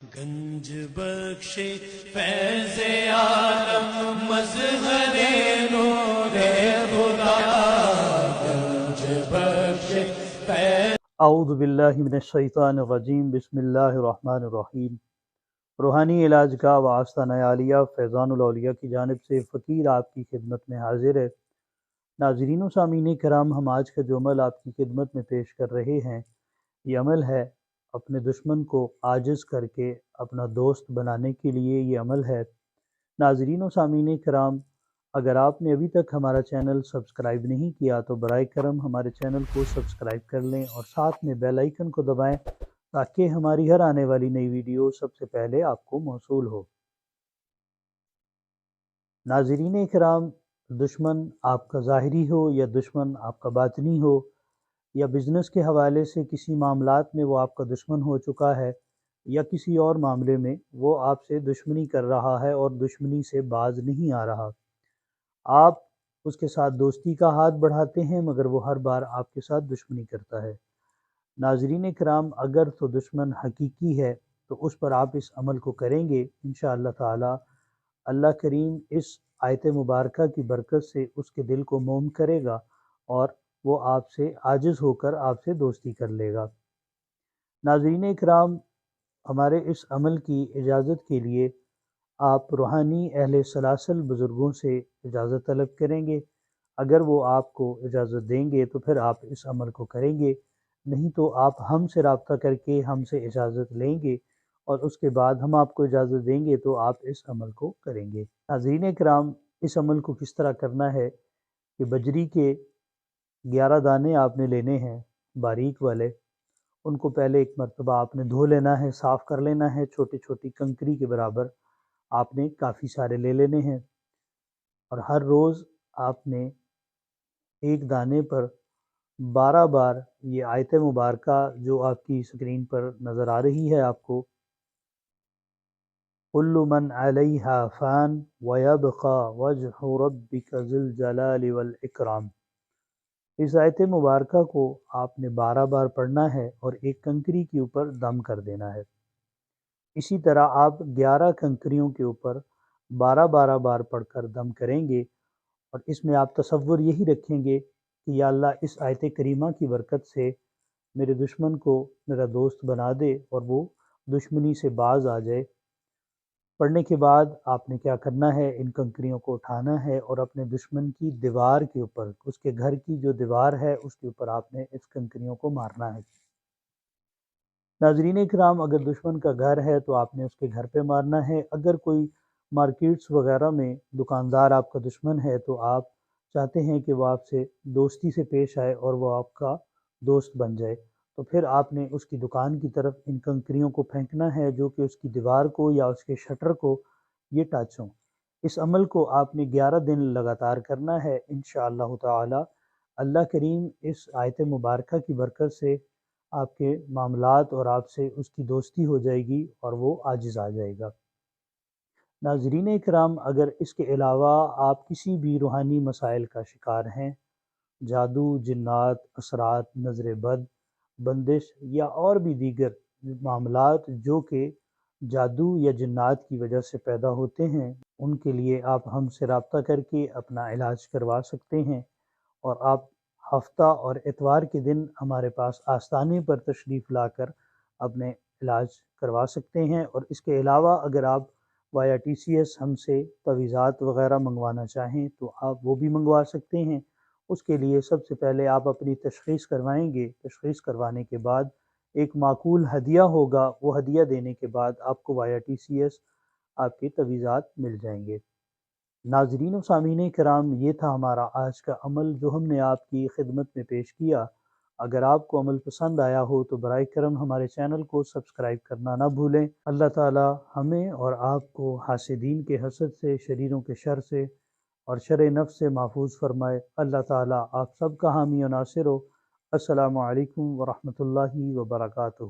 گنج بخش فیض عالم مظہر نور خدا، گنج بخش فیض۔ اعوذ باللہ من الشیطان الرجیم، بسم اللہ الرحمن الرحیم۔ روحانی علاج کا آستانہ عالیہ فیضان الاولیاء کی جانب سے فقیر آپ کی خدمت میں حاضر ہے۔ ناظرین و سامعین کرام، ہم آج کا جو عمل آپ کی خدمت میں پیش کر رہے ہیں، یہ عمل ہے اپنے دشمن کو عاجز کر کے اپنا دوست بنانے کے لیے یہ عمل ہے۔ ناظرین و سامعین کرام، اگر آپ نے ابھی تک ہمارا چینل سبسکرائب نہیں کیا تو برائے کرم ہمارے چینل کو سبسکرائب کر لیں اور ساتھ میں بیل آئیکن کو دبائیں تاکہ ہماری ہر آنے والی نئی ویڈیو سب سے پہلے آپ کو موصول ہو۔ ناظرین کرام، دشمن آپ کا ظاہری ہو یا دشمن آپ کا باطنی ہو، یا بزنس کے حوالے سے کسی معاملات میں وہ آپ کا دشمن ہو چکا ہے، یا کسی اور معاملے میں وہ آپ سے دشمنی کر رہا ہے اور دشمنی سے باز نہیں آ رہا، آپ اس کے ساتھ دوستی کا ہاتھ بڑھاتے ہیں مگر وہ ہر بار آپ کے ساتھ دشمنی کرتا ہے۔ ناظرین کرام، اگر تو دشمن حقیقی ہے تو اس پر آپ اس عمل کو کریں گے انشاءاللہ تعالی اللہ کریم اس آیت مبارکہ کی برکت سے اس کے دل کو موم کرے گا اور وہ آپ سے عاجز ہو کر آپ سے دوستی کر لے گا۔ ناظرین اکرام، ہمارے اس عمل کی اجازت کے لیے آپ روحانی اہل سلاسل بزرگوں سے اجازت طلب کریں گے۔ اگر وہ آپ کو اجازت دیں گے تو پھر آپ اس عمل کو کریں گے، نہیں تو آپ ہم سے رابطہ کر کے ہم سے اجازت لیں گے اور اس کے بعد ہم آپ کو اجازت دیں گے تو آپ اس عمل کو کریں گے۔ ناظرین اکرام، اس عمل کو کس طرح کرنا ہے کہ بجری کے 11 دانے آپ نے لینے ہیں باریک والے، ان کو پہلے ایک مرتبہ آپ نے دھو لینا ہے، صاف کر لینا ہے، چھوٹی چھوٹی کنکری کے برابر آپ نے کافی سارے لے لینے ہیں، اور ہر روز آپ نے ایک دانے پر 12 بار یہ آیت مبارکہ جو آپ کی اسکرین پر نظر آ رہی ہے آپ کو، کل من علیہا فان ویبقى وجہ ربک ذی الجلال والاکرام، اس آیت مبارکہ کو آپ نے 12 بار پڑھنا ہے اور ایک کنکری کے اوپر دم کر دینا ہے۔ اسی طرح آپ 11 کنکریوں کے اوپر 12 بار پڑھ کر دم کریں گے، اور اس میں آپ تصور یہی رکھیں گے کہ یا اللہ اس آیت کریمہ کی برکت سے میرے دشمن کو میرا دوست بنا دے اور وہ دشمنی سے باز آ جائے۔ پڑھنے کے بعد آپ نے کیا کرنا ہے، ان کنکریوں کو اٹھانا ہے اور اپنے دشمن کی دیوار کے اوپر، اس کے گھر کی جو دیوار ہے اس کے اوپر آپ نے اس کنکریوں کو مارنا ہے۔ ناظرین اکرام، اگر دشمن کا گھر ہے تو آپ نے اس کے گھر پہ مارنا ہے۔ اگر کوئی مارکیٹس وغیرہ میں دکاندار آپ کا دشمن ہے تو آپ چاہتے ہیں کہ وہ آپ سے دوستی سے پیش آئے اور وہ آپ کا دوست بن جائے، تو پھر آپ نے اس کی دکان کی طرف ان کنکریوں کو پھینکنا ہے جو کہ اس کی دیوار کو یا اس کے شٹر کو یہ ٹچ ہوں۔ اس عمل کو آپ نے 11 دن لگاتار کرنا ہے انشاءاللہ تعالی۔ اللہ کریم اس آیت مبارکہ کی برکت سے آپ کے معاملات اور آپ سے اس کی دوستی ہو جائے گی اور وہ عاجز آ جائے گا۔ ناظرین اکرام، اگر اس کے علاوہ آپ کسی بھی روحانی مسائل کا شکار ہیں، جادو، جنات، اثرات، نظر بد، بندش یا اور بھی دیگر معاملات جو کہ جادو یا جنات کی وجہ سے پیدا ہوتے ہیں، ان کے لیے آپ ہم سے رابطہ کر کے اپنا علاج کروا سکتے ہیں، اور آپ ہفتہ اور اتوار کے دن ہمارے پاس آستانے پر تشریف لا کر اپنے علاج کروا سکتے ہیں۔ اور اس کے علاوہ اگر آپ وایا ٹی سی ایس ہم سے تعویذات وغیرہ منگوانا چاہیں تو آپ وہ بھی منگوا سکتے ہیں۔ اس کے لیے سب سے پہلے آپ اپنی تشخیص کروائیں گے، تشخیص کروانے کے بعد ایک معقول ہدیہ ہوگا، وہ ہدیہ دینے کے بعد آپ کو وایا ٹی سی ایس آپ کے تعویذات مل جائیں گے۔ ناظرین و سامعین کرام، یہ تھا ہمارا آج کا عمل جو ہم نے آپ کی خدمت میں پیش کیا۔ اگر آپ کو عمل پسند آیا ہو تو برائے کرم ہمارے چینل کو سبسکرائب کرنا نہ بھولیں۔ اللہ تعالی ہمیں اور آپ کو حاسدین کے حسد سے، شریروں کے شر سے اور شر نفس سے محفوظ فرمائے۔ اللہ تعالی آپ سب کا حامی و ناصر ہو۔ السلام علیکم ورحمۃ اللہ وبرکاتہ۔